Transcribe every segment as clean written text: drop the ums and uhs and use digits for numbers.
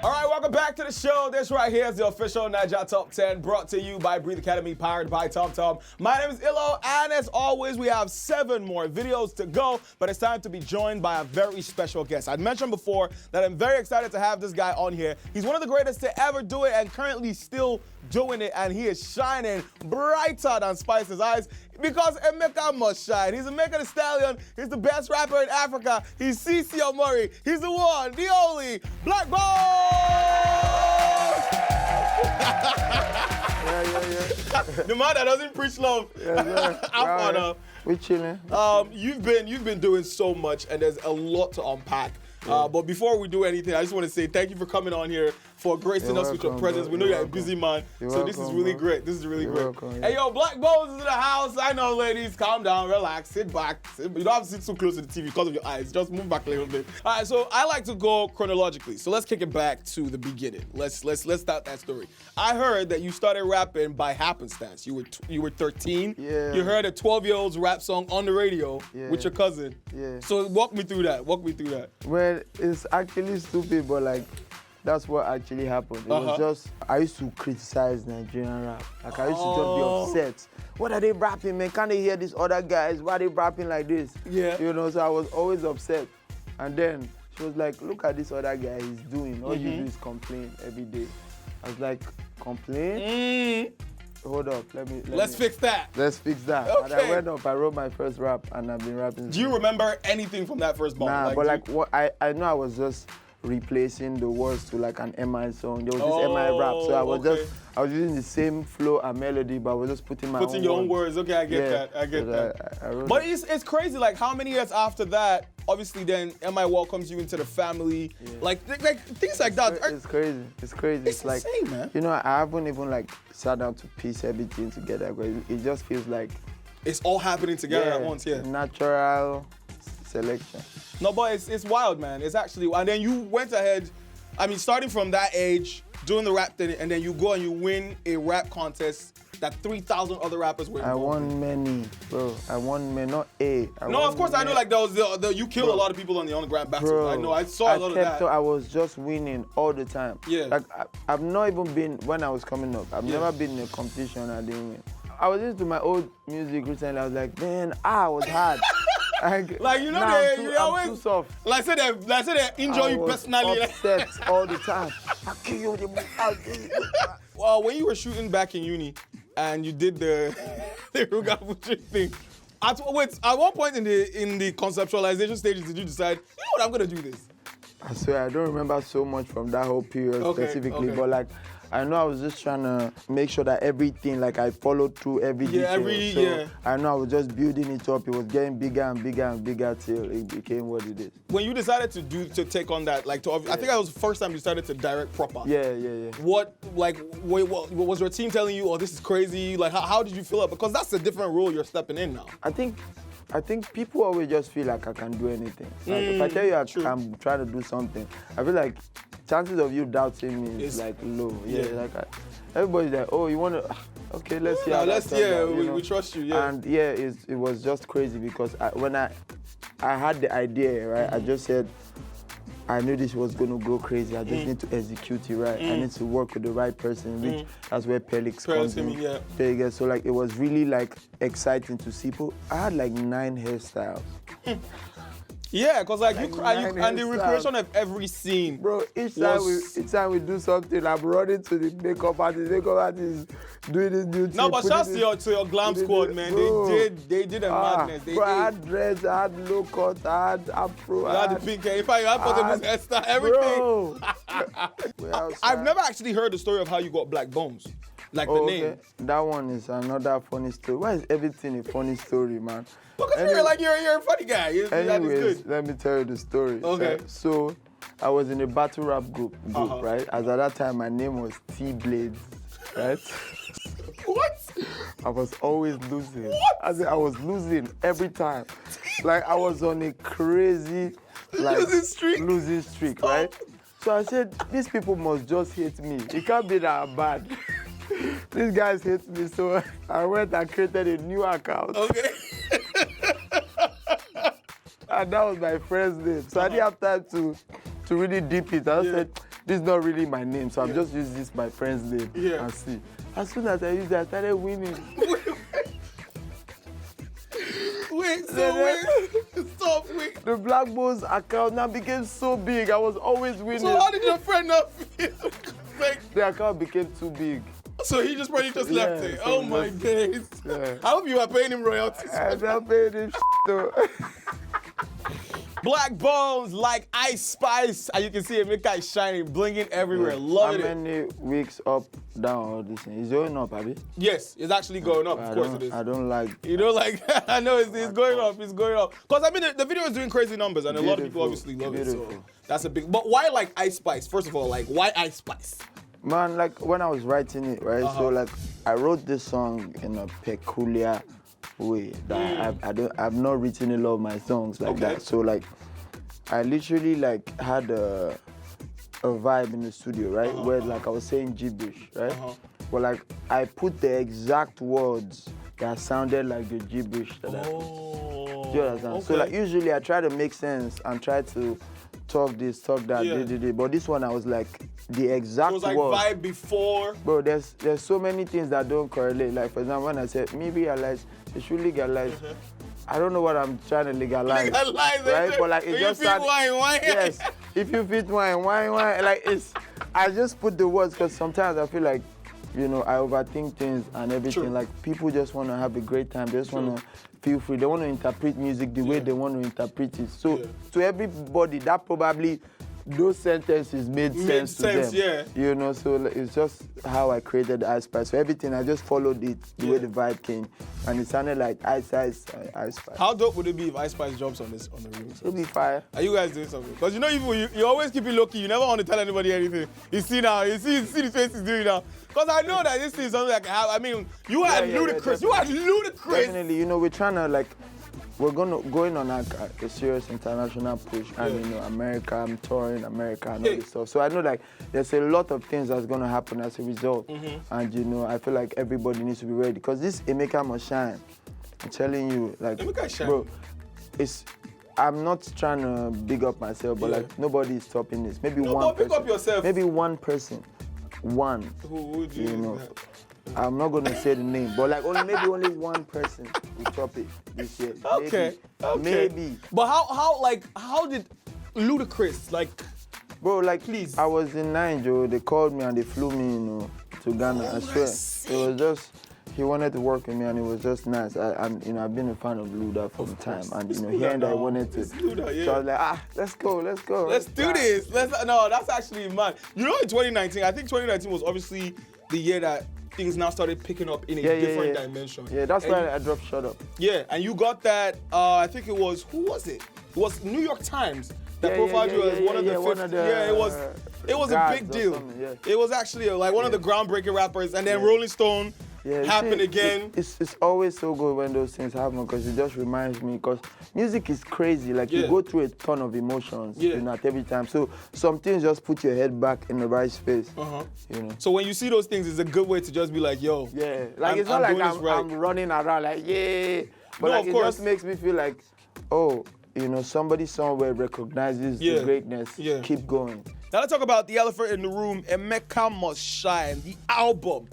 All right, welcome back to the show. This right here is the official Naija Top 10 brought to you by Breathe Academy, powered by TomTom. My name is Illo, and as always, we have 7 more videos to go, but it's time to be joined by a very special guest. I mentioned before that I'm very excited to have this guy on here. He's one of the greatest to ever do it and currently still doing it, and he is shining brighter than Spice's eyes because Emeka must shine. He's Emeka the Stallion. He's the best rapper in Africa. He's CC Omori. He's the one, the only, Blaqbonez! The man that doesn't preach love. Yeah. We chilling. You've been doing so much, and there's a lot to unpack. But before we do anything, I just want to say thank you for coming on here, for gracing us with your presence. We know you're a busy man, so this is really great. This is really great. Hey, yo, Blaqbonez is in the house. I know, ladies. Calm down, relax, sit back. You don't have to sit so close to the TV because of your eyes. Just move back a little bit. All right, so I like to go chronologically. So let's kick it back to the beginning. Let's start that story. I heard that you started rapping by happenstance. You were 13. Yeah. You heard a 12-year-old's rap song on the radio with your cousin. Yeah. So walk me through that. Well, it's actually stupid, but like, that's what actually happened. It was just, I used to criticize Nigerian rap. Like, I used to just be upset. What are they rapping, man? Can't they hear these other guys? Why are they rapping like this? Yeah. You know, so I was always upset. And then she was like, look at this other guy he's doing. All you do is complain every day. I was like, complain? Hold up, let's fix that. Let's fix that. Okay. And I went up, I wrote my first rap, and I've been rapping. Do you remember anything from that first bomb? Nah, what I know I was just replacing the words to like an MI song. There was this MI rap, so I was using the same flow and melody, but I was just putting your own words. Okay, I get that. I get that. But it's crazy. Like, how many years after that? Obviously, then MI welcomes you into the family. Yeah. Like things like that. It's crazy. It's crazy. It's like, insane, man. You know, I haven't even like sat down to piece everything together. But it just feels like it's all happening together at once. Yeah. Natural selection. No, but it's wild, man. It's actually, and then you went ahead. I mean, starting from that age, doing the rap thing, and then you go and you win a rap contest that 3,000 other rappers were involved I won many, bro. I won many, not A. No, of course, I know, like, there was you killed a lot of people on the underground battle. Bro, I know, I saw a lot of that. I was just winning all the time. Yeah. Like, I've not even been, when I was coming up, I've never been in a competition I didn't win. I was listening to my old music recently, I was like, man, I was hard. Like, you know, I'm always too soft. Like say they enjoy you personally. Upset all the time. I'll kill you. Well, when you were shooting back in uni and you did the Ruga Future thing, at one point in the conceptualization stages, did you decide, you know what, I'm gonna do this? I swear I don't remember so much from that whole period specifically, but like, I know I was just trying to make sure that everything, like I followed through every detail. I know I was just building it up. It was getting bigger and bigger and bigger till it became what it is. When you decided to take on that, like, I think that was the first time you started to direct proper. Yeah. What was your team telling you, oh, this is crazy? Like, how did you feel it? Because that's a different role you're stepping in now. I think people always just feel like I can do anything. Like if I tell you I'm trying to do something, I feel like chances of you doubting me is like low. Like everybody's like, oh, you want to? Okay, let's see. We trust you. Yeah. And it was just crazy because when I had the idea, right, I just said, I knew this was going to go crazy. I just need to execute it right. I need to work with the right person, which that's where Pelix comes in. So like it was really like exciting to see people. I had like 9 hairstyles. Yeah, because like and the recreation of every scene. Bro, each time we do something, I'm running to the makeup artist doing this new thing. No, but shouts to your glam squad, man. Bro. They did a madness. I had dreads, I had low cut, I had afro. I had the pink hair. In fact, you had Portable hairstyle, everything. Bro. I've never actually heard the story of how you got Blaqbonez. Like the name. Okay. That one is another funny story. Why is everything a funny story, man? Because you're a funny guy. Anyways, let me tell you the story. Okay. So I was in a battle rap group, right? As at that time, my name was T-Blades, right? What? I was always losing. What? I was losing every time. Like I was on a crazy losing streak, right? So I said, these people must just hate me. It can't be that bad. These guys hate me, so I went and created a new account. Okay. and that was my friend's name. So I didn't have time to really deep it. I said, this is not really my name, so I'm just using this my friend's name and see. As soon as I used it, I started winning. Wait. Stop, wait. The Blaqbonez account now became so big. I was always winning. So how did your friend not feel? The account became too big. So he just probably just left it. So Oh my days. Yeah. I hope you are paying him royalties. I'm not paying him though. Blaqbonez like Ice Spice. And you can see Emeka is shining, blinging everywhere. Loving it. How many weeks up, down, all this thing? It's going up, Abby? Yes, it's actually going up. Of course it is. I don't like... You know, like, I know it's going up. It's going up. Because, I mean, the video is doing crazy numbers, and a lot of people obviously love it. So that's a big... But why like Ice Spice? First of all, like, why Ice Spice? Man, like, when I was writing it, right? So, like, I wrote this song in a peculiar way that I've not written a lot of my songs like that. So, like, I literally, like, had a vibe in the studio, right? Where, like, I was saying gibberish, right? But, like, I put the exact words that sounded like the gibberish that I put. Do you understand? Okay. So, like, usually I try to make sense and try to talk this, talk that, but this one I was like, the exact word. It was like vibe before. Bro, there's so many things that don't correlate. Like, for example, when I said, me legalize, it should legalize. I don't know what I'm trying to legalize. Legalize, right? But like, it just started. Wine. Yes, if you fit wine. Like, I just put the words because sometimes I feel like, you know, I overthink things and everything. True. Like, people just want to have a great time. They just want to feel free. They want to interpret music the way they want to interpret it. So, to everybody, that probably, those sentences made sense to them. Yeah. You know, so it's just how I created Ice Spice. So everything, I just followed it the way the vibe came. And it sounded like Ice Spice. How dope would it be if Ice Spice jumps on the remix? It'll be fire. Are you guys doing something? Because you know you always keep it low-key. You never want to tell anybody anything. You see now, you see the face he's doing now. Because I know that this is something that can happen. I mean, you are ludicrous. You are ludicrous. Definitely, you know, we're trying to like, we're going on a serious international push. And you know, America, I'm touring America and all this stuff. So I know like there's a lot of things that's gonna happen as a result. And you know, I feel like everybody needs to be ready. Because this Emeka Must Shine, I'm telling you, like, bro, I'm not trying to big up myself, but like nobody is stopping this. Maybe one person. Pick up yourself. Maybe one person. One. Who do you know? I'm not gonna say the name, but like only one person will top it this year. Okay. Maybe. But how did Ludacris like? Bro, like, please. I was in Nigeria. They called me and they flew me, you know, to Ghana. I swear, it was just. He wanted to work with me and it was just nice. And you know, I've been a fan of Luda for some time, and you know, hearing that I wanted to. Luda, So I was like, let's go. Let's do this. No, that's actually mad. You know, in 2019, I think 2019 was obviously the year that things now started picking up in a different dimension. Yeah, that's why I dropped Shut Up. Yeah, and you got that. I think it was who was it? It was New York Times that profiled you as one of the 50. It was a big deal. It was actually like one of the groundbreaking rappers, and then Rolling Stone. Happen again. It's always so good when those things happen because it just reminds me, because music is crazy. Like you go through a ton of emotions, you know, at every time. So some things just put your head back in the right space. You know. So when you see those things, it's a good way to just be like, yo. Yeah. Like it's not like I'm running around like, but like, it just makes me feel like, oh, you know, somebody somewhere recognizes the greatness. Keep going. Now let's talk about the elephant in the room, Emeka Must Shine, the album.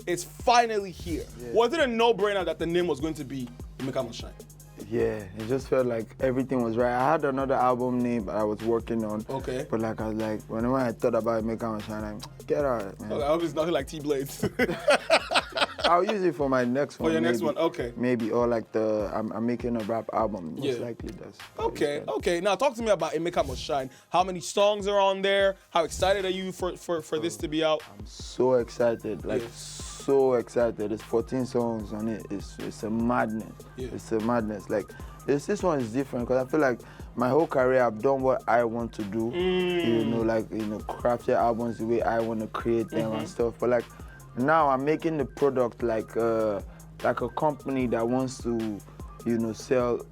It's finally here. Was it a no-brainer that the name was going to be Emeka Must Shine? Yeah, it just felt like everything was right. I had another album name that I was working on. Okay. But like, I was like, whenever I thought about Emeka Must Shine, like, get out, man. Okay, I hope it's nothing like T-Blades. I'll use it for my next one. For your next one, okay. Maybe, or like I'm making a rap album. Most likely that's. Okay. Now talk to me about Emeka Must Shine. How many songs are on there? How excited are you for this to be out? I'm so excited, so excited. There's 14 songs on it. It's a madness. It's a madness. Like this one is different because I feel like my whole career I've done what I want to do. You know, like crafted albums the way I want to create them and stuff. But like. Now I'm making the product like a company that wants to, you know, sell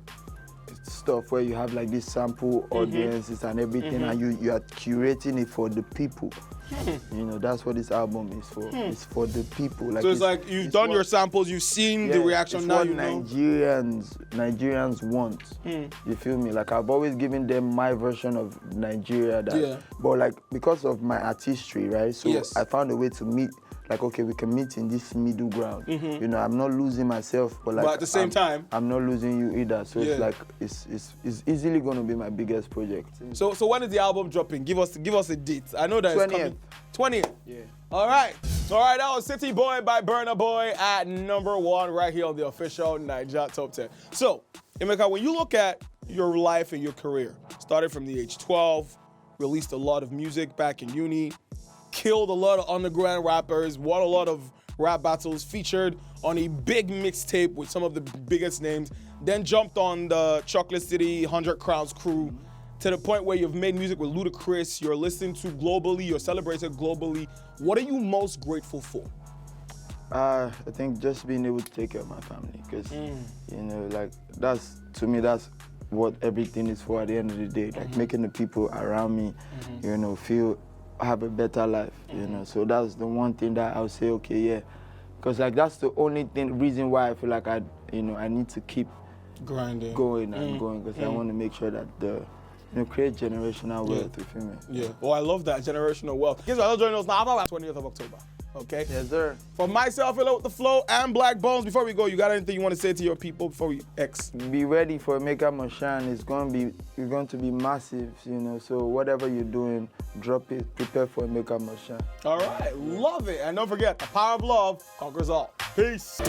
stuff where you have like this sample audiences and everything, and you are curating it for the people. You know, that's what this album is for. It's for the people. Like, so it's like you've done your samples, you've seen the reaction. It's now what you know. Nigerians want. You feel me? Like, I've always given them my version of Nigeria. But like, because of my artistry, right? So I found a way to meet. Like, okay, we can meet in this middle ground. You know, I'm not losing myself, but like, at the same time, I'm not losing you either. So it's like, it's easily going to be my biggest project. So when is the album dropping? Give us a date. I know that 20th. it's coming. 20th. Yeah. All right. That was City Boy by Burna Boy at #1 right here on the official Naija Top 10. So, Emeka, when you look at your life and your career, started from the age 12, released a lot of music back in uni, killed a lot of underground rappers, won a lot of rap battles, featured on a big mixtape with some of the biggest names, then jumped on the Chocolate City 100 Crowns crew to the point where you've made music with Ludacris, you're listened to globally, you're celebrated globally. What are you most grateful for? I think just being able to take care of my family, because, you know, like, to me, that's what everything is for at the end of the day. Like, making the people around me, you know, have a better life, you know. So that's the one thing that I'll say, okay, yeah. Because, like, that's the only reason why I feel like I need to keep grinding, going and going, because I want to make sure that create generational wealth, you feel me? Yeah. Oh, I love that, generational wealth. Guess what? I'll join us now. I'm 20th of October. Okay? Yes, sir. For myself, Hello with the Flow, and Blaqbonez, before we go, you got anything you want to say to your people before we Be ready for Emeka Must Shine. It's going to be massive, you know. So whatever you're doing, drop it. Prepare for Emeka Must Shine. All right. Love it. And don't forget, the power of love conquers all. Peace.